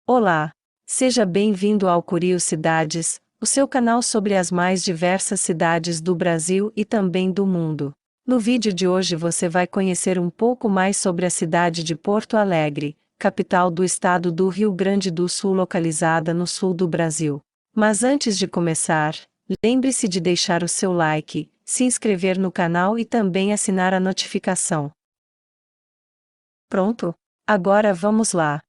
Olá! Seja bem-vindo ao Curiosidades, o seu canal sobre as mais diversas cidades do Brasil e também do mundo. No vídeo de hoje você vai conhecer um pouco mais sobre a cidade de Porto Alegre, capital do estado do Rio Grande do Sul, localizada no sul do Brasil. Mas antes de começar, lembre-se de deixar o seu like, se inscrever no canal e também assinar a notificação. Pronto? Agora vamos lá!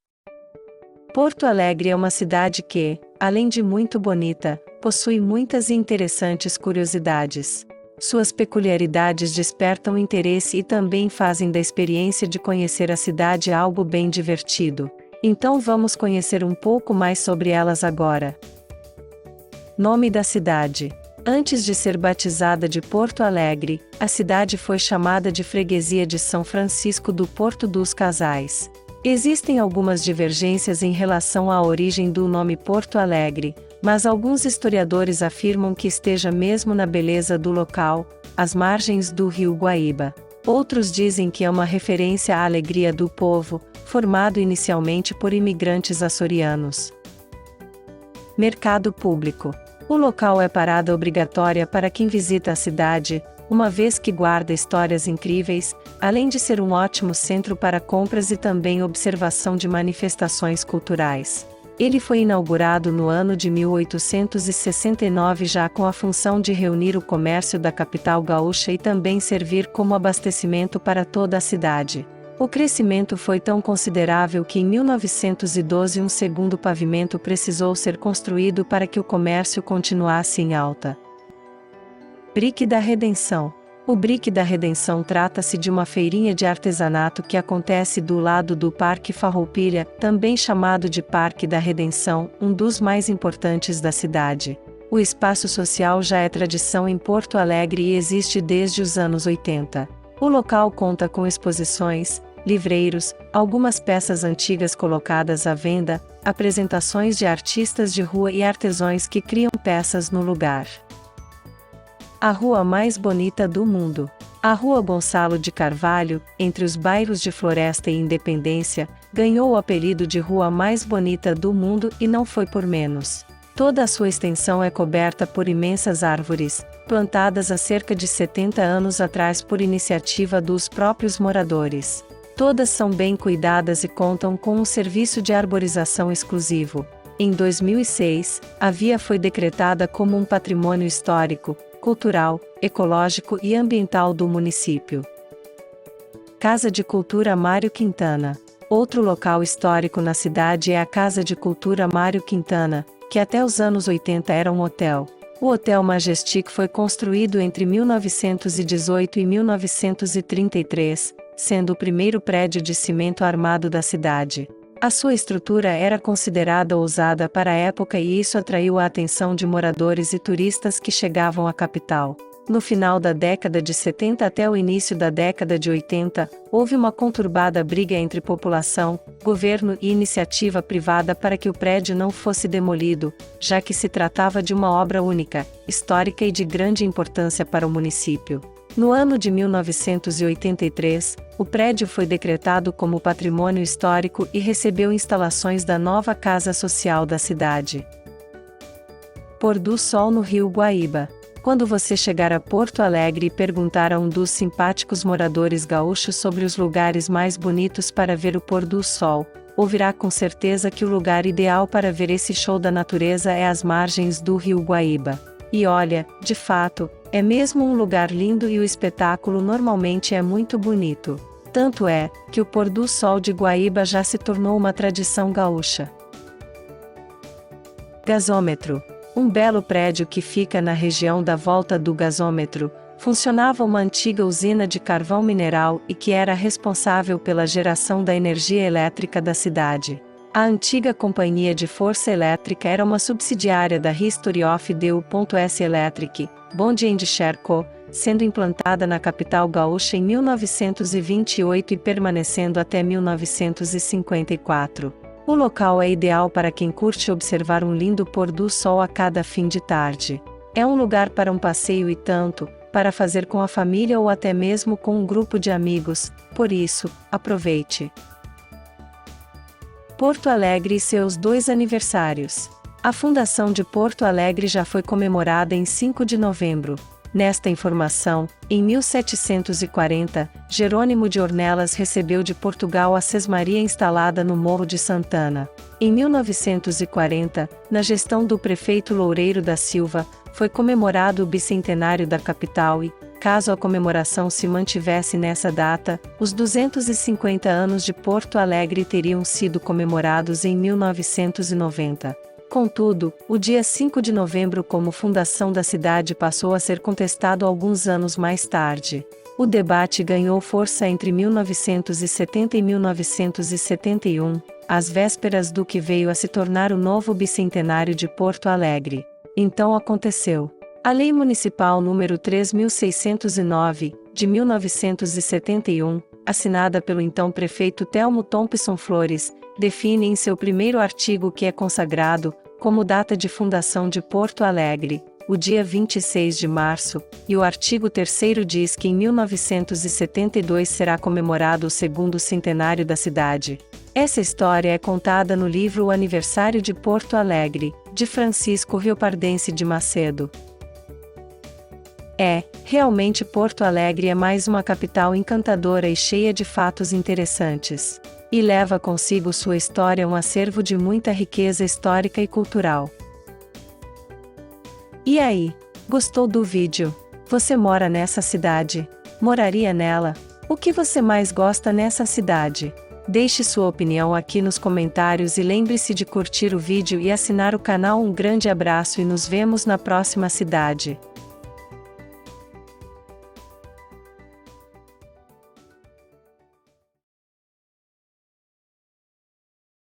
Porto Alegre é uma cidade que, além de muito bonita, possui muitas e interessantes curiosidades. Suas peculiaridades despertam interesse e também fazem da experiência de conhecer a cidade algo bem divertido. Então vamos conhecer um pouco mais sobre elas agora. Nome da cidade. Antes de ser batizada de Porto Alegre, a cidade foi chamada de Freguesia de São Francisco do Porto dos Casais. Existem algumas divergências em relação à origem do nome Porto Alegre, mas alguns historiadores afirmam que esteja mesmo na beleza do local, às margens do rio Guaíba. Outros dizem que é uma referência à alegria do povo, formado inicialmente por imigrantes açorianos. Mercado público. O local é parada obrigatória para quem visita a cidade, uma vez que guarda histórias incríveis, além de ser um ótimo centro para compras e também observação de manifestações culturais. Ele foi inaugurado no ano de 1869 já com a função de reunir o comércio da capital gaúcha e também servir como abastecimento para toda a cidade. O crescimento foi tão considerável que em 1912 um segundo pavimento precisou ser construído para que o comércio continuasse em alta. Brick da Redenção. O Brick da Redenção trata-se de uma feirinha de artesanato que acontece do lado do Parque Farroupilha, também chamado de Parque da Redenção, um dos mais importantes da cidade. O espaço social já é tradição em Porto Alegre e existe desde os anos 80. O local conta com exposições, livreiros, algumas peças antigas colocadas à venda, apresentações de artistas de rua e artesãos que criam peças no lugar. A rua mais bonita do mundo. A Rua Gonçalo de Carvalho, entre os bairros de Floresta e Independência, ganhou o apelido de Rua mais bonita do mundo e não foi por menos. Toda a sua extensão é coberta por imensas árvores, plantadas há cerca de 70 anos atrás por iniciativa dos próprios moradores. Todas são bem cuidadas e contam com um serviço de arborização exclusivo. Em 2006, a via foi decretada como um patrimônio histórico, cultural, ecológico e ambiental do município. Casa de Cultura Mário Quintana. Outro local histórico na cidade é a Casa de Cultura Mário Quintana, que até os anos 80 era um hotel. O Hotel Majestic foi construído entre 1918 e 1933, sendo o primeiro prédio de cimento armado da cidade. A sua estrutura era considerada ousada para a época e isso atraiu a atenção de moradores e turistas que chegavam à capital. No final da década de 70 até o início da década de 80, houve uma conturbada briga entre população, governo e iniciativa privada para que o prédio não fosse demolido, já que se tratava de uma obra única, histórica e de grande importância para o município. No ano de 1983, o prédio foi decretado como patrimônio histórico e recebeu instalações da nova Casa Social da cidade. Pôr do Sol no Rio Guaíba. Quando você chegar a Porto Alegre e perguntar a um dos simpáticos moradores gaúchos sobre os lugares mais bonitos para ver o pôr do sol, ouvirá com certeza que o lugar ideal para ver esse show da natureza é às margens do Rio Guaíba. E olha, de fato, é mesmo um lugar lindo e o espetáculo normalmente é muito bonito. Tanto é, que o pôr do sol de Guaíba já se tornou uma tradição gaúcha. Gasômetro. Um belo prédio que fica na região da Volta do Gasômetro, funcionava uma antiga usina de carvão mineral e que era responsável pela geração da energia elétrica da cidade. A antiga Companhia de Força Elétrica era uma subsidiária da History of the U.S. Electric, Bond and Share Co., sendo implantada na capital gaúcha em 1928 e permanecendo até 1954. O local é ideal para quem curte observar um lindo pôr do sol a cada fim de tarde. É um lugar para um passeio e tanto, para fazer com a família ou até mesmo com um grupo de amigos, por isso, aproveite! Porto Alegre e seus 2 aniversários. A fundação de Porto Alegre já foi comemorada em 5 de novembro. Nesta informação, em 1740, Jerônimo de Ornelas recebeu de Portugal a sesmaria instalada no Morro de Santana. Em 1940, na gestão do prefeito Loureiro da Silva, foi comemorado o bicentenário da capital e, caso a comemoração se mantivesse nessa data, os 250 anos de Porto Alegre teriam sido comemorados em 1990. Contudo, o dia 5 de novembro como fundação da cidade passou a ser contestado alguns anos mais tarde. O debate ganhou força entre 1970 e 1971, às vésperas do que veio a se tornar o novo bicentenário de Porto Alegre. Então aconteceu. A Lei Municipal nº 3.609, de 1971, assinada pelo então prefeito Telmo Thompson Flores, define em seu primeiro artigo que é consagrado, como data de fundação de Porto Alegre, o dia 26 de março, e o artigo 3º diz que em 1972 será comemorado o segundo centenário da cidade. Essa história é contada no livro O Aniversário de Porto Alegre, de Francisco Riopardense de Macedo. Realmente Porto Alegre é mais uma capital encantadora e cheia de fatos interessantes. E leva consigo sua história um acervo de muita riqueza histórica e cultural. E aí, gostou do vídeo? Você mora nessa cidade? Moraria nela? O que você mais gosta nessa cidade? Deixe sua opinião aqui nos comentários e lembre-se de curtir o vídeo e assinar o canal. Um grande abraço e nos vemos na próxima cidade.